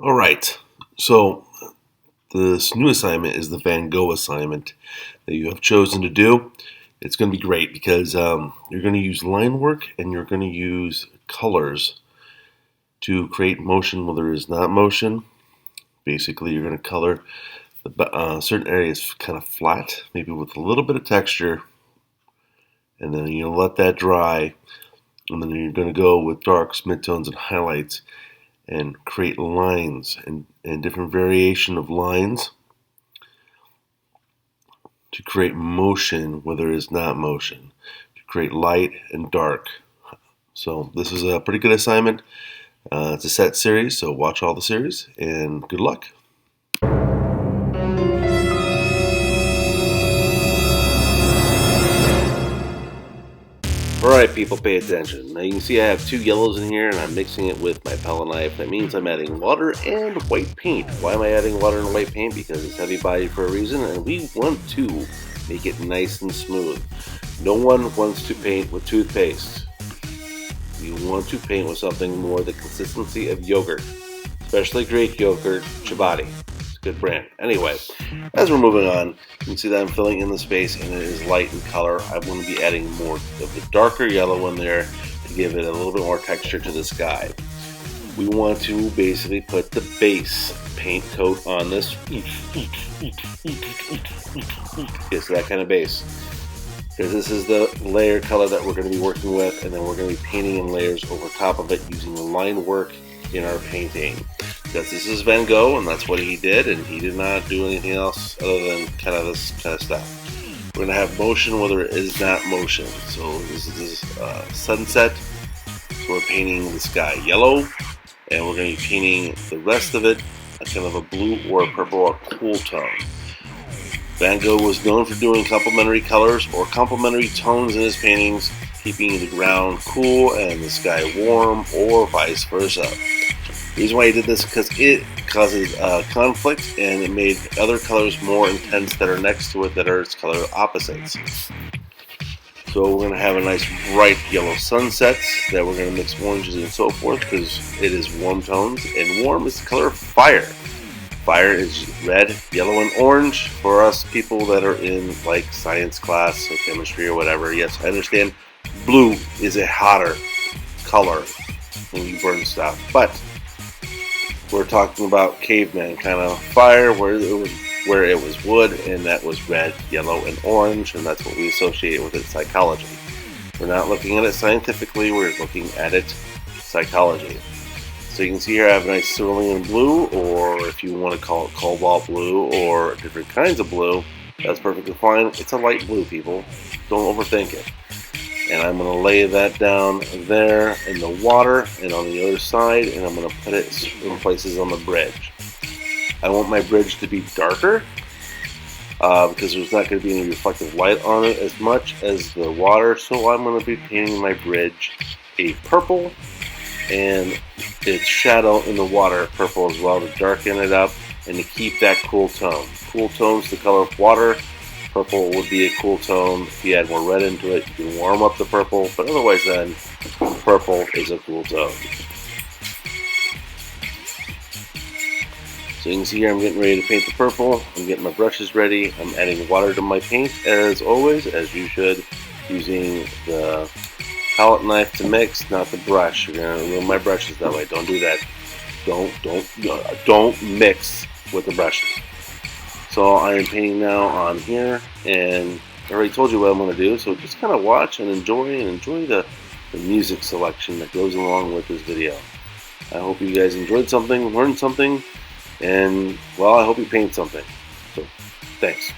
All right. So this new assignment is the Van Gogh assignment that you have chosen to do. It's going to be great because you're going to use line work and you're going to use colors to create motion where there is not motion. Basically, you're going to color certain areas kind of flat, maybe with a little bit of texture, and then you'll let that dry. And then you're going to go with darks, midtones, and highlights and create lines and different variation of lines to create motion where there is not motion, to create light and dark. So this is a pretty good assignment. It's a set series, so watch all the series and good luck. Alright people, pay attention. Now you can see I have two yellows in here and I'm mixing it with my palette knife. That means I'm adding water and white paint. Why am I adding water and white paint? Because it's heavy bodied for a reason and we want to make it nice and smooth. No one wants to paint with toothpaste. You want to paint with something more the consistency of yogurt, especially Greek yogurt, Chobani. It's a good brand. Anyway, as we're moving on, you can see that I'm filling in the space and it is light in color. I'm going to be adding more of the darker yellow in there to give it a little bit more texture to the sky. We want to basically put the base paint coat on this. It's that kind of base. Because this is the layer color that we're going to be working with, and then we're going to be painting in layers over top of it using the line work in our painting. Because this is Van Gogh, and that's what he did, and he did not do anything else other than kind of this kind of stuff. We're going to have motion where there is not motion. So this is sunset. So we're painting the sky yellow, and we're going to be painting the rest of it a kind of a blue or a purple or cool tone. Van Gogh was known for doing complementary colors or complementary tones in his paintings, keeping the ground cool and the sky warm, or vice versa. The reason why he did this is because it causes conflict and it made other colors more intense that are next to it that are its color opposites. So we're going to have a nice bright yellow sunset that we're going to mix oranges and so forth because it is warm tones, and warm is the color of fire. Fire is red, yellow, and orange for us people that are in like science class or chemistry or whatever. Yes, I understand blue is a hotter color when you burn stuff, but we're talking about caveman kind of fire where it was wood, and that was red, yellow, and orange, and that's what we associate with it psychology. We're not looking at it scientifically, we're looking at it psychology. So you can see here I have a nice cerulean blue, or if you want to call it cobalt blue, or different kinds of blue, that's perfectly fine. It's a light blue, people. Don't overthink it. And I'm going to lay that down there in the water and on the other side, and I'm going to put it in places on the bridge. I want my bridge to be darker because there's not going to be any reflective light on it as much as the water, so I'm going to be painting my bridge a purple and its shadow in the water purple as well to darken it up and to keep that cool tone. Cool tone's the color of water. Purple would be a cool tone. If you add more red into it, you can warm up the purple, but otherwise then, purple is a cool tone. So you can see here I'm getting ready to paint the purple. I'm getting my brushes ready. I'm adding water to my paint as always, as you should, using the palette knife to mix, not the brush. You're gonna ruin my brushes that way. Don't do that. Don't mix with the brushes. So I am painting now on here, and I already told you what I'm going to do, so just kind of watch and enjoy the music selection that goes along with this video. I hope you guys enjoyed something, learned something, and, well, I hope you paint something. So, thanks.